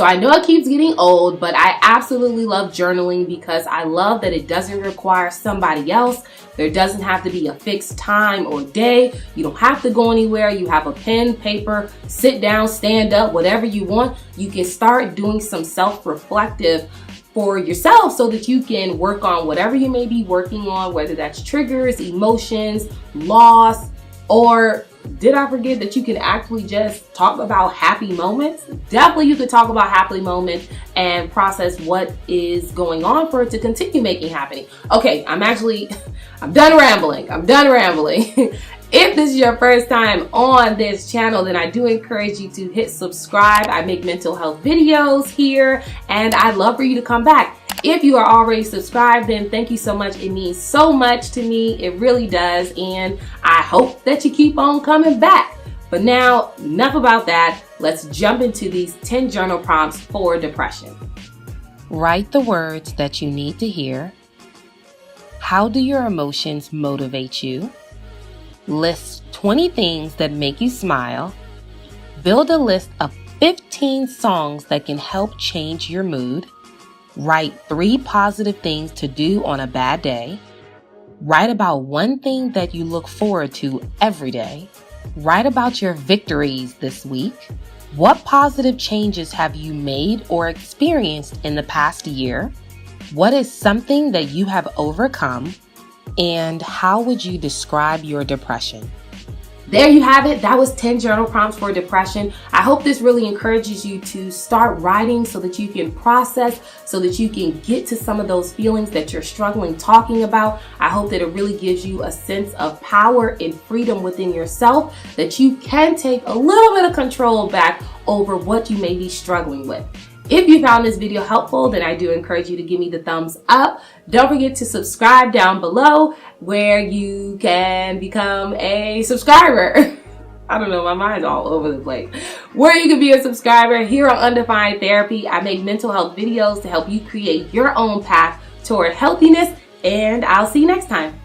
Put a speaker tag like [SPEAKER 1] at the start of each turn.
[SPEAKER 1] So I know it keeps getting old, but I absolutely love journaling because I love that it doesn't require somebody else. There doesn't have to be a fixed time or day. You don't have to go anywhere. You have a pen, paper, sit down, stand up, whatever you want. You can start doing some self-reflective for yourself so that you can work on whatever you may be working on, whether that's triggers, emotions, loss, or did I forget that you can actually just talk about happy moments? Definitely you could talk about happy moments and process what is going on for it to continue making happening. Okay, I'm done rambling. If this is your first time on this channel, then I do encourage you to hit subscribe. I make mental health videos here, and I'd love for you to come back. If you are already subscribed, then thank you so much. It means so much to me. It really does. And I hope that you keep on coming back. But now, enough about that. Let's jump into these 10 journal prompts for depression.
[SPEAKER 2] Write the words that you need to hear. How do your emotions motivate you? List 20 things that make you smile. Build a list of 15 songs that can help change your mood. Write 3 positive things to do on a bad day. Write about one thing that you look forward to every day. Write about your victories this week. What positive changes have you made or experienced in the past year? What is something that you have overcome? And how would you describe your depression?
[SPEAKER 1] There you have it. That was 10 journal prompts for depression. I hope this really encourages you to start writing so that you can process, so that you can get to some of those feelings that you're struggling talking about. I hope that it really gives you a sense of power and freedom within yourself, that you can take a little bit of control back over what you may be struggling with. If you found this video helpful, then I do encourage you to give me the thumbs up. Don't forget to subscribe down below where you can become a subscriber. I don't know, my mind's all over the place. Where you can be a subscriber here on Undefined Therapy. I make mental health videos to help you create your own path toward healthiness, and I'll see you next time.